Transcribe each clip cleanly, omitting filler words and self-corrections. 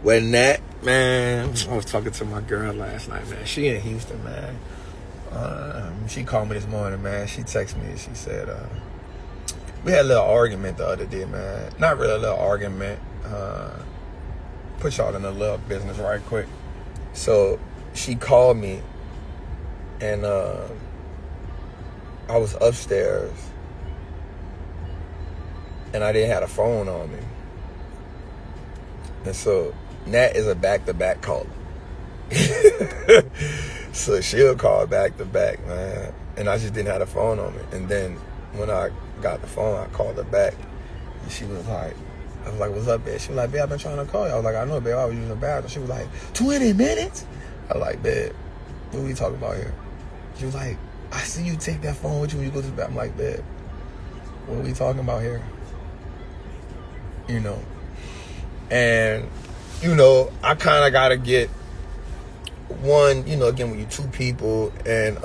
When that, man, I was talking to my girl last night, man. She in Houston, man. She called me this morning, man. She texted me and she said, we had a little argument the other day, man. Not really a little argument. Put y'all in a little business right quick. So she called me and I was upstairs and I didn't have a phone on me. And so Nat is a back-to-back caller. So she'll call back-to-back, man. And I just didn't have the phone on me. And then when I got the phone, I called her back. And she was like, I was like, what's up, babe? She was like, babe, I've been trying to call you. I was like, I know, babe, I was using the bathroom. She was like, 20 minutes? I was like, babe, what are we talking about here? She was like, I see you take that phone with you when you go to the bathroom. I'm like, babe, what are we talking about here? You know? And, you know, I kind of got to get one, you know, again, when you two people and,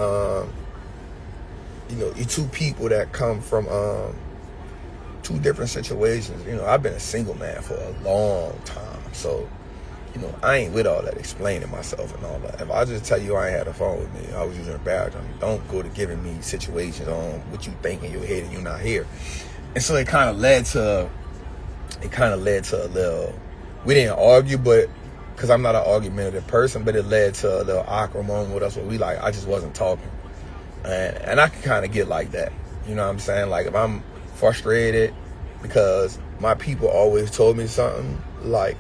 you know, you two people that come from two different situations. You know, I've been a single man for a long time. So, you know, I ain't with all that explaining myself and all that. If I just tell you I ain't had a phone with me, I was using a bathroom, don't go to giving me situations on what you think in your head and you're not here. And so it kind of led to a little, we didn't argue, but because I'm not an argumentative person, but it led to a little awkward moment with us where we like, I just wasn't talking. And I can kind of get like that. You know what I'm saying? Like if I'm frustrated because my people always told me something, like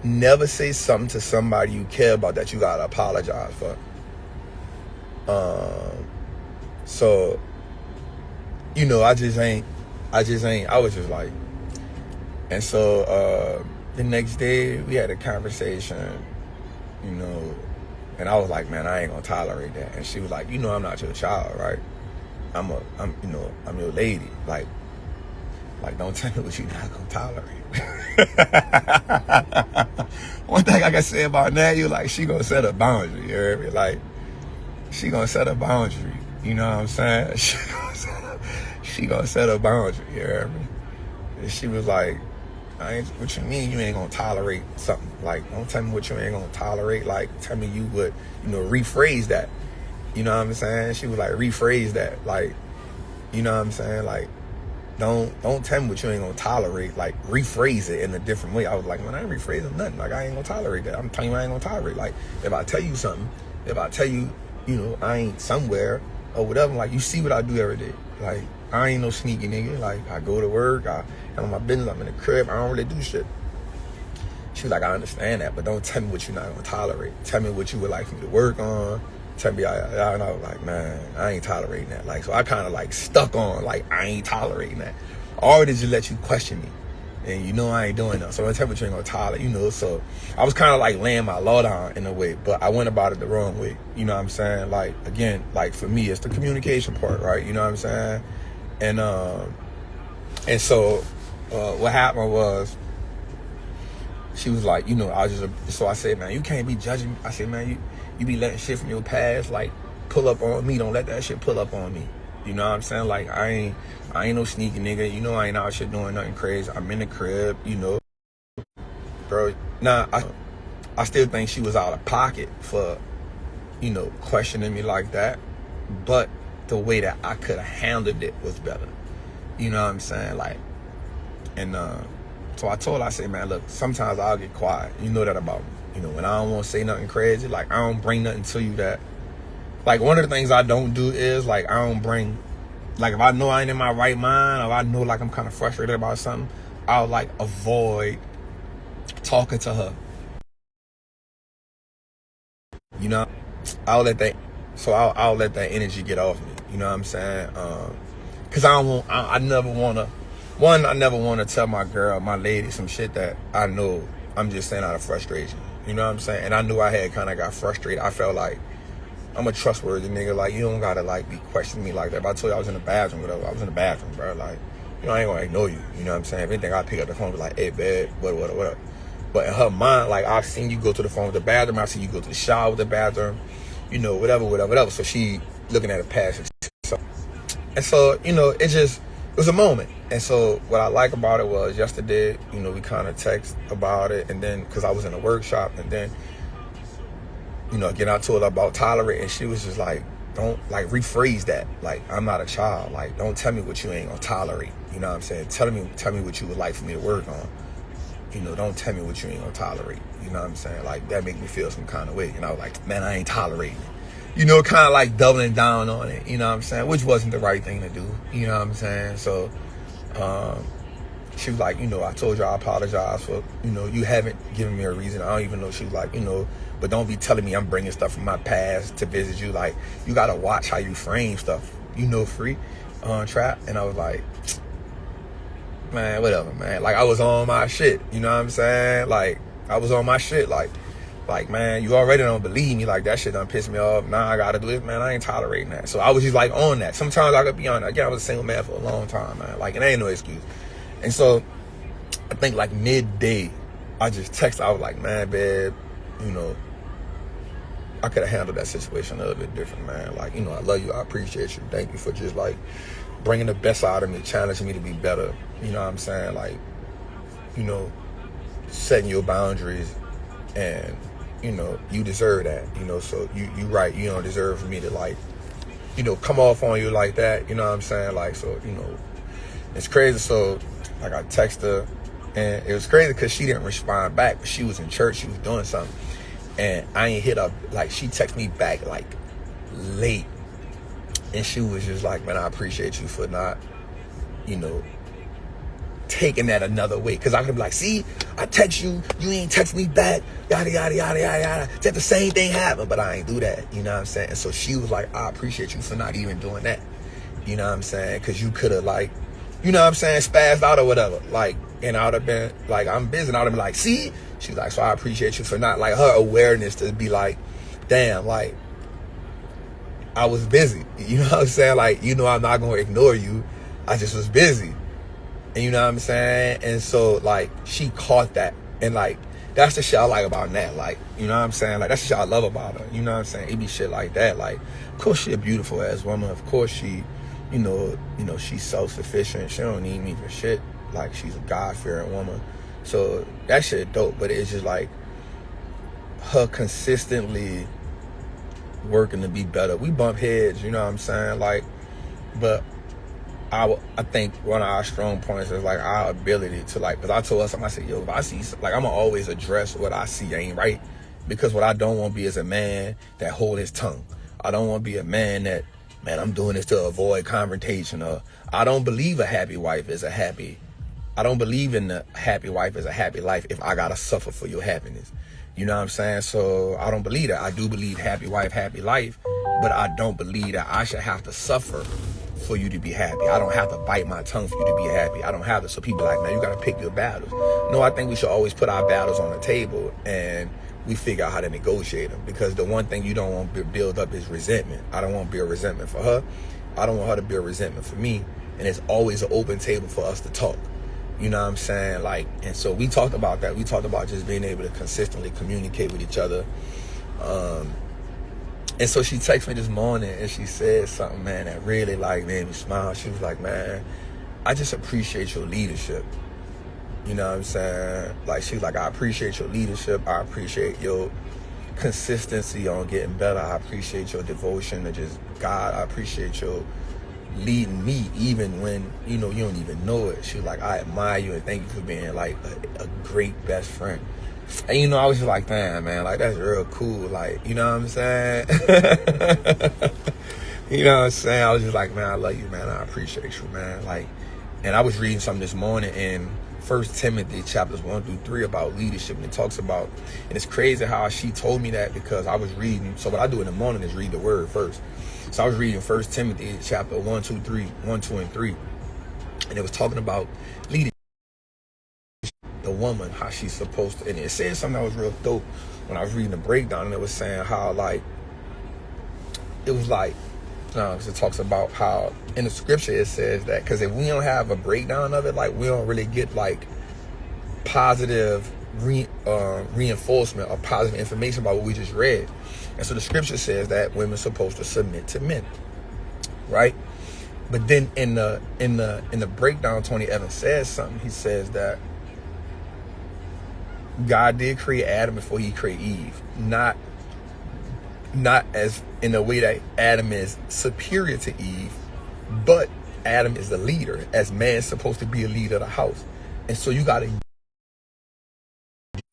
never say something to somebody you care about that you gotta apologize for. So, you know, I was just like, and so the next day we had a conversation, you know, and I was like, man, I ain't gonna tolerate that. And she was like, you know, I'm not your child, right? I'm your lady. Like don't tell me what you're not gonna tolerate. One thing I can say about that, you like, she gonna set a boundary, you hear me? Like, she gonna set a boundary, you know what I'm saying? She gonna set a boundary, you hear me? And she was like, what you mean you ain't gonna tolerate something? Like, don't tell me what you ain't gonna tolerate. Like, tell me you would, you know, rephrase that. You know what I'm saying? She was like, rephrase that. Like, you know what I'm saying? Like, don't tell me what you ain't gonna tolerate. Like, rephrase it in a different way. I was like, man, I ain't rephrasing nothing. Like, I ain't gonna tolerate that. I'm telling you I ain't gonna tolerate. Like, if I tell you something, if I tell you, you know, I ain't somewhere or whatever, like, you see what I do every day. Like, I ain't no sneaky nigga. Like, I go to work, I handle my business, I'm in the crib, I don't really do shit. She was like, I understand that, but don't tell me what you're not gonna tolerate. Tell me what you would like for me to work on. Tell me, and I was like, man, I ain't tolerating that. Like, so I kind of like stuck on, like, I ain't tolerating that. Or to just let you question me. And you know I ain't doing that. So I'm gonna tell you what you ain't gonna tolerate, you know. So I was kind of like laying my law down in a way, but I went about it the wrong way. You know what I'm saying? Like, again, like for me, it's the communication part, right? You know what I'm saying? And so what happened was, she was like, you know, so I said, man, you can't be judging me. I said, man, you be letting shit from your past, like, pull up on me. Don't let that shit pull up on me. You know what I'm saying? Like, I ain't no sneaky nigga. You know I ain't out shit doing nothing crazy. I'm in the crib, you know. Bro, nah, I still think she was out of pocket for, you know, questioning me like that. But the way that I could have handled it was better. You know what I'm saying? Like, and so I told her, I said, man, look, sometimes I'll get quiet. You know that about me. You know, when I don't want to say nothing crazy, like, I don't bring nothing to you that, like, one of the things I don't do is, like, I don't bring, like, if I know I ain't in my right mind, or I know, like, I'm kind of frustrated about something, I'll, like, avoid talking to her. You know, I'll let that energy get off me. You know what I'm saying? Cause I never wanna tell my girl, my lady, some shit that I know I'm just saying out of frustration. You know what I'm saying? And I knew I had kind of got frustrated. I felt like I'm a trustworthy nigga. Like, you don't gotta like be questioning me like that. If I told you I was in the bathroom, whatever, I was in the bathroom, bro. Like, you know, I ain't gonna ignore you. You know what I'm saying? If anything, I pick up the phone and be like, hey, babe, what. But in her mind, like, I've seen you go to the phone with the bathroom. I've seen you go to the shower with the bathroom. You know, whatever. So she looking at a past. And so, you know, it just, it was a moment. And so what I like about it was yesterday, you know, we kind of text about it, and then because I was in a workshop, and then, you know, again, I told her about tolerate, and she was just like, don't, like, rephrase that. Like, I'm not a child. Like, don't tell me what you ain't gonna tolerate. You know what I'm saying? Tell me what you would like for me to work on. You know, don't tell me what you ain't gonna tolerate. You know what I'm saying? Like, that make me feel some kind of way. And I was like, man, I ain't tolerating it. You know, kind of like doubling down on it. You know what I'm saying? Which wasn't the right thing to do. You know what I'm saying? So, she was like, you know, I told you I apologize for, you know, you haven't given me a reason. I don't even know. She was like, you know, but don't be telling me I'm bringing stuff from my past to visit you. Like, you got to watch how you frame stuff, you know, free trap. And I was like, man, whatever, man. Like, I was on my shit. You know what I'm saying? Like, I was on my shit. Like, man, you already don't believe me. Like, that shit done pissed me off. Now I got to do it, man. I ain't tolerating that. So I was just like on that. Sometimes I could be on that. Again, I was a single man for a long time, man. Like, it ain't no excuse. And so I think like midday, I just texted. I was like, man, babe, you know, I could have handled that situation a little bit different, man. Like, you know, I love you. I appreciate you. Thank you for just like bringing the best out of me, challenging me to be better. You know what I'm saying? Like, you know, setting your boundaries, and, you know, you deserve that. You know, so you right. You don't deserve for me to, like, you know, come off on you like that. You know what I'm saying? Like, so, you know, it's crazy. So, like, I texted her, and it was crazy because she didn't respond back. But she was in church. She was doing something. And I ain't hit up. Like, she texted me back, like, late. And she was just like, man, I appreciate you for not, you know, taking that another way. Because I could be like, see, I text you, you ain't text me back, yada, yada, yada, yada, yada. That the same thing happened, but I ain't do that. You know what I'm saying? And so she was like, I appreciate you for not even doing that. You know what I'm saying? Because you could have, like, you know what I'm saying, spazzed out or whatever. Like, and I would have been like, I'm busy. And I would have been like, see? She was like, so I appreciate you for not, like, her awareness to be like, damn, like, I was busy. You know what I'm saying? Like, you know, I'm not going to ignore you. I just was busy. And you know what I'm saying? And so, like, she caught that. And, like, that's the shit I like about Nat. Like, you know what I'm saying? Like, that's the shit I love about her. You know what I'm saying? It be shit like that. Like, of course she a beautiful ass woman. Of course she, you know, she's self-sufficient. She don't need me for shit. Like, she's a God-fearing woman. So that shit dope. But it's just like her consistently working to be better. We bump heads, you know what I'm saying? Like, but I think one of our strong points is like our ability to, like, because I told her something, I said, yo, if I see, like, I'm gonna always address what I see ain't right, because what I don't want to be is a man that hold his tongue. I don't want to be a man that, man, I'm doing this to avoid confrontation. Or I don't believe a happy wife is a happy, I don't believe in the happy wife as a happy life if I gotta suffer for your happiness. You know what I'm saying? So I don't believe that. I do believe happy wife, happy life, but I don't believe that I should have to suffer for you to be happy. I don't have to bite my tongue for you to be happy. I don't have to. So people are like, man, you gotta pick your battles. No, I think we should always put our battles on the table and we figure out how to negotiate them, because the one thing you don't want to build up is resentment. I don't want to build resentment for her. I don't want her to build resentment for me. And it's always an open table for us to talk. You know what I'm saying? Like, and so we talked about that. We talked about just being able to consistently communicate with each other. And so she texted me this morning and she said something, man, that really, like, made me smile. She was like, man, I just appreciate your leadership. You know what I'm saying? Like, she was like, I appreciate your leadership. I appreciate your consistency on getting better. I appreciate your devotion to just God. I appreciate your leading me even when, you know, you don't even know it. She was like, I admire you and thank you for being like a great best friend. And, you know, I was just like, damn, man, like, that's real cool. Like, you know what I'm saying? You know what I'm saying? I was just like, man, I love you, man. I appreciate you, man. Like, and I was reading something this morning in 1 Timothy chapters 1-3 about leadership, and it talks about, and it's crazy how she told me that, because I was reading, so what I do in the morning is read the word first. So I was reading 1 Timothy chapter 1, 2, and 3, and it was talking about leadership, the woman, how she's supposed to, and it said something that was real dope when I was reading the breakdown, and it was saying how, like, it was like, it talks about how in the scripture it says that, because if we don't have a breakdown of it, like, we don't really get like positive reinforcement or positive information about what we just read. And so the scripture says that women's supposed to submit to men, right? But then in the breakdown, Tony Evans says something. He says that God did create Adam before he created Eve. Not as in a way that Adam is superior to Eve, but Adam is the leader, as man's supposed to be a leader of the house. And so how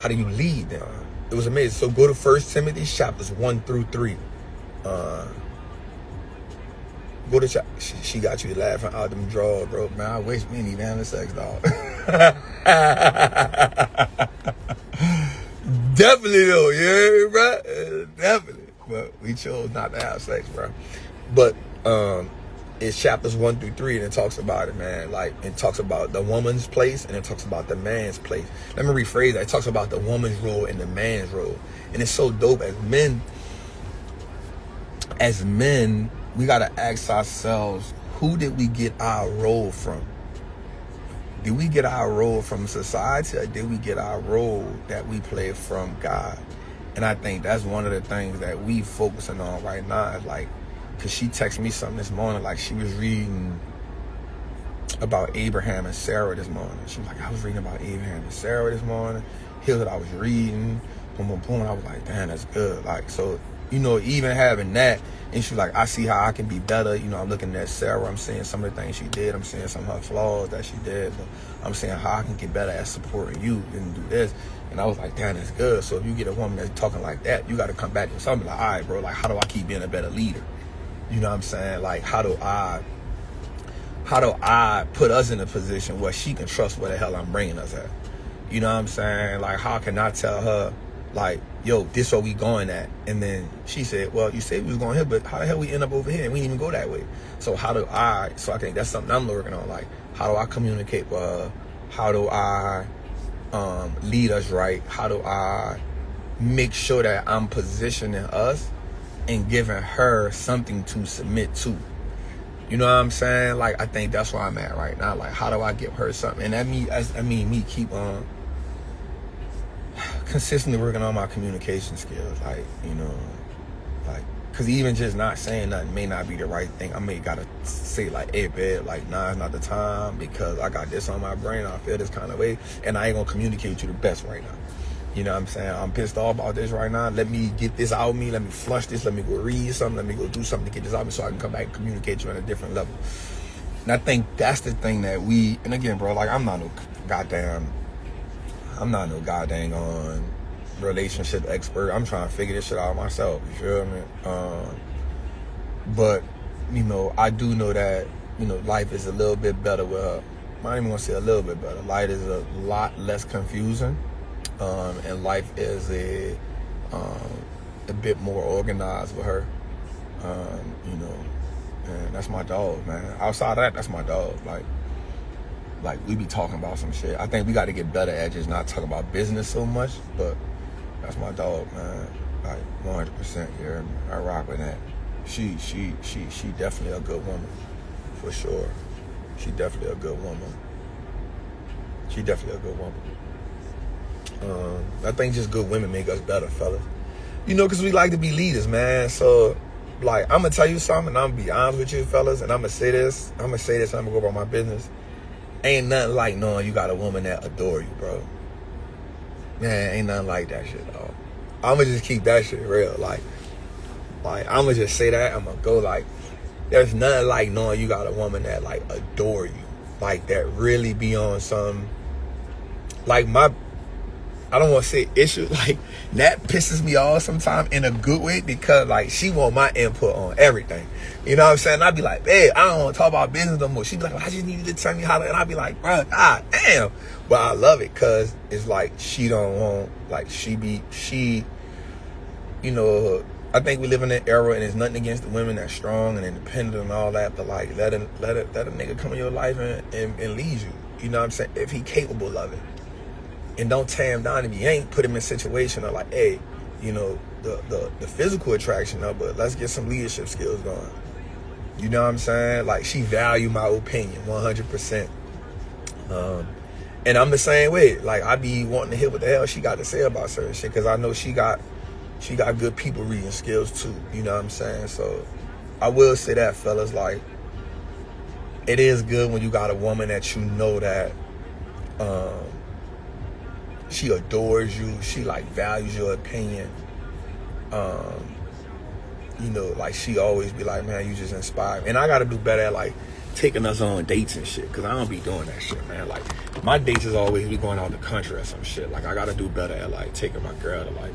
do you lead them? It was amazing. So go to 1 Timothy chapters 1-3. Go to she got you laughing out them drawers, bro. Man, I wish we didn't even have sex, dog. Definitely though, yeah, bro. Definitely. But we chose not to have sex, bro. But it's chapters 1-3, and it talks about it, man. Like, it talks about the woman's place, and it talks about the man's place. Let me rephrase that. It talks about the woman's role and the man's role. And it's so dope. As men, we gotta ask ourselves, who did we get our role from? Did we get our role from society, or did we get our role that we play from God? And I think that's one of the things that we focusing on right now. Is like, cause she texted me something this morning, like she was reading about Abraham and Sarah this morning. She was like, I was reading about Abraham and Sarah this morning. Here's what I was reading. Boom, boom, boom. And I was like, damn, that's good. Like, so, you know, even having that, and she's like, I see how I can be better. You know, I'm looking at Sarah. I'm seeing some of the things she did. I'm seeing some of her flaws that she did. But I'm seeing how I can get better at supporting you and do this. And I was like, damn, that's good. So if you get a woman that's talking like that, you got to come back to something like, all right, bro, like, how do I keep being a better leader? You know what I'm saying? Like, how do I put us in a position where she can trust where the hell I'm bringing us at? You know what I'm saying? Like, how can I tell her, like, yo, this where we going at? And then she said, well, you said we was going here, but how the hell we end up over here? And we didn't even go that way. So I think that's something I'm working on. Like, how do I communicate with her? How do I lead us right? How do I make sure that I'm positioning us and giving her something to submit to? You know what I'm saying? Like, I think that's where I'm at right now. Like, how do I give her something? And that mean me keep on consistently working on my communication skills. Like, you know, like, cause even just not saying nothing may not be the right thing. I may gotta say like, hey, babe, like, nah, it's not the time because I got this on my brain. I feel this kind of way, and I ain't gonna communicate with you the best right now. You know what I'm saying? I'm pissed off about this right now. Let me get this out of me. Let me flush this. Let me go read something. Let me go do something to get this out of me so I can come back and communicate to you on a different level. And I think that's the thing that and again, bro, like, I'm not no goddamn relationship expert. I'm trying to figure this shit out myself. You feel me? But, you know, I do know that, you know, life is a little bit better with her. I'm not even gonna say a little bit better. Life is a lot less confusing. And life is a bit more organized with her, you know, and that's my dog, man. Outside of that's my dog. Like we be talking about some shit. I think we got to get better at just not talking about business so much, but that's my dog, man. Like 100%. Yeah, I rock with that. She definitely a good woman, for sure. She definitely a good woman. I think just good women make us better, fellas. You know, because we like to be leaders, man. So, like, I'm going to tell you something, and I'm going to be honest with you, fellas, and I'm going to say this, and I'm going to go about my business. Ain't nothing like knowing you got a woman that adore you, bro. Man, ain't nothing like that shit, dog. I'm going to just keep that shit real. Like, I'm going to just say that. I'm going to go, like, there's nothing like knowing you got a woman that, like, adore you. Like, that really be on some, like, I don't want to say issue, like, that pisses me off sometimes in a good way because, like, she want my input on everything. You know what I'm saying? I'd be like, hey, I don't want to talk about business no more. She'd be like, well, I just need you to tell me how to, and I'd be like, bro, god damn. But I love it because it's like she don't want, like, she, you know, I think we live in an era, and there's nothing against the women that's strong and independent and all that, but, like, let a nigga come in your life and lead you. You know what I'm saying? If he capable of it. And don't tear him down if you ain't. Put him in a situation of like, hey, you know, the physical attraction of, but let's get some leadership skills going. You know what I'm saying? Like, she value my opinion 100%. And I'm the same way. Like, I be wanting to hear what the hell she got to say about certain shit, because I know she got good people reading skills too. You know what I'm saying? So I will say that, fellas, like, it is good when you got a woman that you know that she adores you, she like values your opinion. You know, like she always be like, man, you just inspire me. And I gotta do better at like taking us on dates and shit, cause I don't be doing that shit, man. Like my dates is always be going out the country or some shit. Like I gotta do better at like taking my girl to like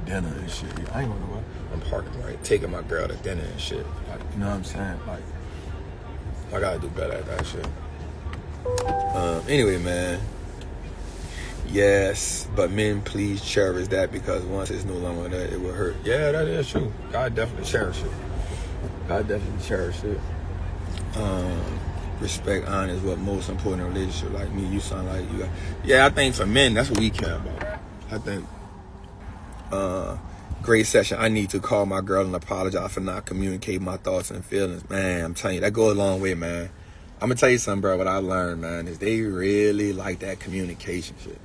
dinner and shit. I ain't gonna know what I'm parking right. Taking my girl to dinner and shit. Like, you know what I'm saying? Like I gotta do better at that shit. Anyway, man. Yes, but men, please cherish that, because once it's no longer that, it will hurt. Yeah, that is true. God definitely cherish it. God definitely cherish it. Respect, honor is what most important in a relationship. Like me, you sound like you got. Yeah, I think for men, that's what we care about. I think. Great session. I need to call my girl and apologize for not communicating my thoughts and feelings. Man, I'm telling you, that goes a long way, man. I'm gonna tell you something, bro. What I learned, man, is they really like that communication shit.